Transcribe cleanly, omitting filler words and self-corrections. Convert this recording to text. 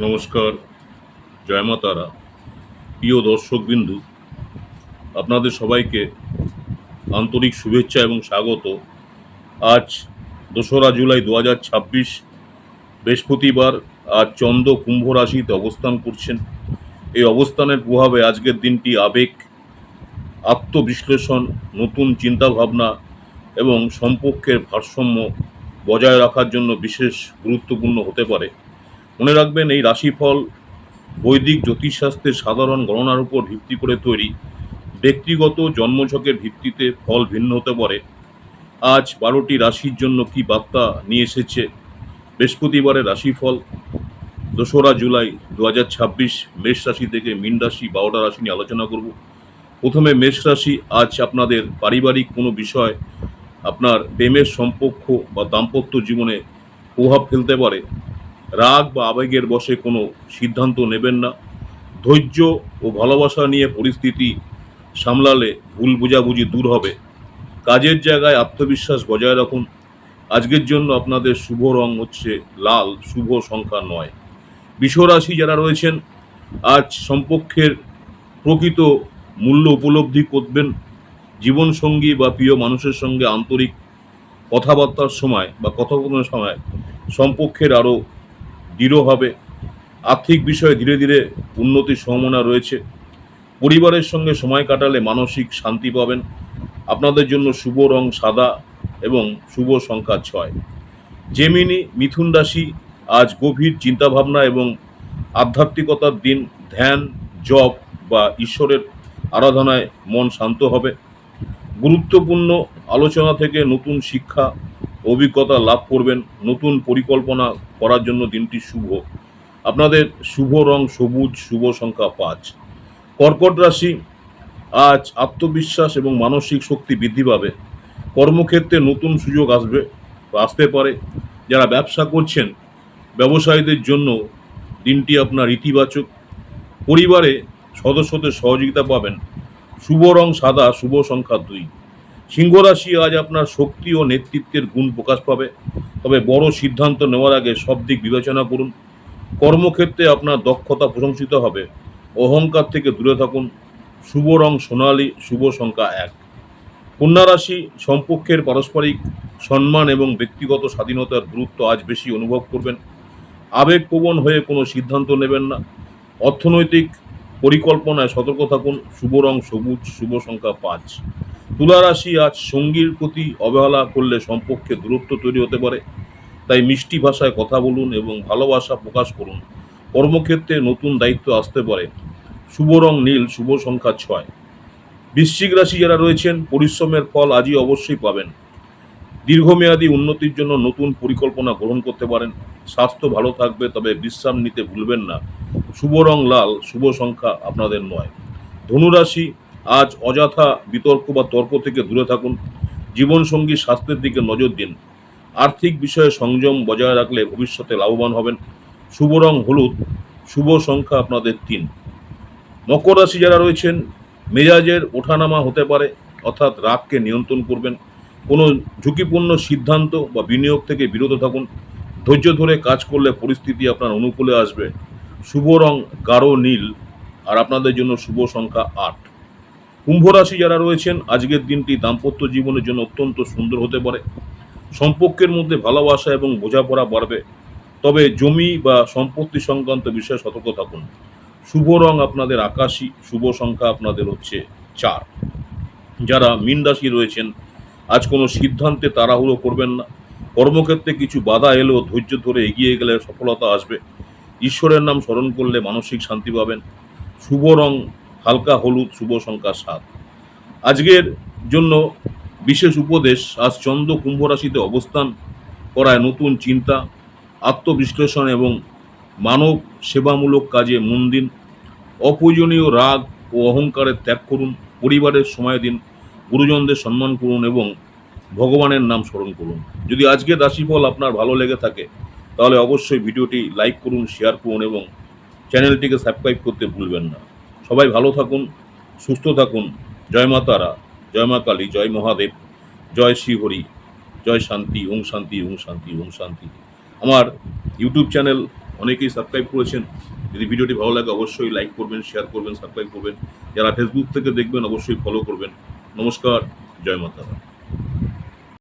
নমস্কার, জয় মা তারা। প্রিয় দর্শকবিন্দু, আপনাদের সবাইকে আন্তরিক শুভেচ্ছা এবং স্বাগত। আজ 2রা জুলাই 2026, বৃহস্পতিবার। আজ চন্দ্র কুম্ভ রাশিতে অবস্থান করছেন। এই অবস্থানের প্রভাবে আজকের দিনটি আবেগ, আত্মবিশ্লেষণ, নতুন চিন্তাভাবনা এবং সম্পর্কের ভারসাম্য বজায় রাখার জন্য বিশেষ গুরুত্বপূর্ণ হতে পারে। মনে রাখবেন, এই রাশিফল বৈদিক জ্যোতিষশাস্ত্রের সাধারণ গণনার উপর ভিত্তি করে তৈরি। ব্যক্তিগত জন্মছকের ভিত্তিতে ফল ভিন্ন হতে পারে। আজ 12টি রাশির জন্য কি বার্তা নিয়ে এসেছে বৃহস্পতিবারের রাশিফল 2রা জুলাই 2026, মেষ রাশি থেকে মীন রাশি 12টা রাশি নিয়ে আলোচনা করব। প্রথমে মেষ রাশি। আজ আপনাদের পারিবারিক কোনো বিষয় আপনার প্রেমের সম্পর্ক বা দাম্পত্য জীবনে প্রভাব ফেলতে পারে। রাগ বা আবেগের বশে কোনো সিদ্ধান্ত নেবেন না। ধৈর্য ও ভালোবাসা নিয়ে পরিস্থিতি সামলালে ভুল বোঝাবুঝি দূর হবে। কাজের জায়গায় আত্মবিশ্বাস বজায় রাখুন। আজকের জন্য আপনাদের শুভ রং হচ্ছে লাল, শুভ সংখ্যা 9। বৃষ রাশি যারা রয়েছেন, আজ সম্পর্কের প্রকৃত মূল্য উপলব্ধি করবেন। জীবনসঙ্গী বা প্রিয় মানুষের সঙ্গে আন্তরিক কথাবার্তার সময় বা কথোপকথনের সময় সম্পর্কের আরও দৃঢ় হবে। আর্থিক বিষয়ে ধীরে ধীরে উন্নতির সম্ভাবনা রয়েছে। পরিবারের সঙ্গে সময় কাটালে মানসিক শান্তি পাবেন। আপনাদের জন্য শুভ রং সাদা এবং শুভ সংখ্যা 6। জেমিনি মিথুন রাশি। আজ গভীর চিন্তাভাবনা এবং আধ্যাত্মিকতার দিন। ধ্যান, জপ বা ঈশ্বরের আরাধনায় মন শান্ত হবে। গুরুত্বপূর্ণ আলোচনা থেকে নতুন শিক্ষা অভিজ্ঞতা লাভ করবেন। নতুন পরিকল্পনা করার জন্য দিনটি শুভ। আপনাদের শুভ রং সবুজ, শুভ সংখ্যা 5। কর্কট রাশি। আজ আত্মবিশ্বাস এবং মানসিক শক্তি বৃদ্ধি পাবে। কর্মক্ষেত্রে নতুন সুযোগ আসতে পারে। যারা ব্যবসা করছেন, ব্যবসায়ীদের জন্য দিনটি আপনার ইতিবাচক। পরিবারে সদস্যদের সহযোগিতা পাবেন। শুভ রং সাদা, শুভ সংখ্যা 2। সিংহ রাশি। আজ আপনার শক্তি ও নেতৃত্বের গুণ প্রকাশ পাবে। তবে বড় সিদ্ধান্ত নেওয়ার আগে সব দিক বিবেচনা করুন। কর্মক্ষেত্রে আপনার দক্ষতা প্রশংসিত হবে। অহংকার থেকে দূরে থাকুন। শুভ রং সোনালী, শুভ সংখ্যা 1। কন্যা রাশি। সম্পর্কের পারস্পরিক সম্মান এবং ব্যক্তিগত স্বাধীনতার গুরুত্ব আজ বেশি অনুভব করবেন। আবেগপ্রবণ হয়ে কোনো সিদ্ধান্ত নেবেন না। অর্থনৈতিক পরিকল্পনায় সতর্ক থাকুন। শুভ রং সবুজ, শুভ সংখ্যা 5। তুলা রাশি। আজ সঙ্গীর প্রতি অবহেলা করলে সম্পর্কে দূরত্ব তৈরি হতে পারে। তাই মিষ্টি ভাষায় কথা বলুন এবং ভালোবাসা প্রকাশ করুন। কর্মক্ষেত্রে নতুন দায়িত্ব আসতে পারে। শুভ রং নীল, শুভ সংখ্যা 6। বৃশ্চিক রাশি যারা রয়েছেন, পরিশ্রমের ফল আজই অবশ্যই পাবেন। দীর্ঘমেয়াদী উন্নতির জন্য নতুন পরিকল্পনা গ্রহণ করতে পারেন। স্বাস্থ্য ভালো থাকবে, তবে বিশ্রাম নিতে ভুলবেন না। শুভ রং লাল, শুভ সংখ্যা আপনাদের 9। ধনুরাশি। আজ অযথা বিতর্ক বা তর্ক থেকে দূরে থাকুন। জীবনসঙ্গী স্বাস্থ্যের দিকে নজর দিন। আর্থিক বিষয়ে সংযম বজায় রাখলে ভবিষ্যতে লাভবান হবেন। শুভ রং হলুদ, শুভ সংখ্যা আপনাদের 3। মকর রাশি যারা রয়েছেন, মেজাজের ওঠানামা হতে পারে, অর্থাৎ রাগকে নিয়ন্ত্রণ করবেন। কোনো ঝুঁকিপূর্ণ সিদ্ধান্ত বা বিনিয়োগ থেকে বিরত থাকুন। ধৈর্য ধরে কাজ করলে পরিস্থিতি আপনার অনুকূলে আসবে। শুভ রং গাঢ় নীল, আর আপনাদের জন্য শুভ সংখ্যা 8। কুম্ভ রাশি যারা রয়েছেন, আজকের দিনটি দাম্পত্য জীবনের জন্য অত্যন্ত সুন্দর হতে পারে। সম্পর্কের মধ্যে ভালোবাসা এবং বোঝাপড়া বাড়বে। তবে জমি বা সম্পত্তি সংক্রান্ত বিষয়ে সতর্ক থাকুন। শুভ রং আপনাদের আকাশী, শুভ সংখ্যা আপনাদের হচ্ছে 4। যারা মীন রাশি রয়েছেন, আজ কোনো সিদ্ধান্তে তাড়াহুড়ো করবেন না। কর্মক্ষেত্রে কিছু বাধা এলেও ধৈর্য ধরে এগিয়ে গেলে সফলতা আসবে। ঈশ্বরের নাম স্মরণ করলে মানসিক শান্তি পাবেন। শুভ রং হালকা হলুদ, শুভ সংখ্যা 7। আজকের জন্য বিশেষ উপদেশ। আজ চন্দ্র কুম্ভ রাশিতে অবস্থান করায় নতুন চিন্তা, আত্মবিশ্লেষণ এবং মানব সেবামূলক কাজে মন দিন। অপ্রয়োজনীয় রাগ ও অহংকারের ত্যাগ করুন। পরিবারের সময় দিন। গুরুজনদের সম্মান করুন এবং ভগবানের নাম স্মরণ করুন। যদি আজকের রাশিফল আপনার ভালো লেগে থাকে, তাহলে অবশ্যই ভিডিওটি লাইক করুন, শেয়ার করুন এবং চ্যানেলটিকে সাবস্ক্রাইব করতে ভুলবেন না। সবাই ভালো থাকুন, সুস্থ থাকুন। জয় মা তারা, জয় মা কালী, জয় মহাদেব, জয় শ্রীহরি, জয় শান্তি, ওং শান্তি, ওং শান্তি, ওং শান্তি। আমার ইউটিউব চ্যানেল অনেকেই সাবস্ক্রাইব করেছেন। যদি ভিডিওটি ভালো লাগে অবশ্যই লাইক করবেন, শেয়ার করবেন, সাবস্ক্রাইব করবেন। যারা ফেসবুক থেকে দেখবেন অবশ্যই ফলো করবেন। নমস্কার, জয় মাতা।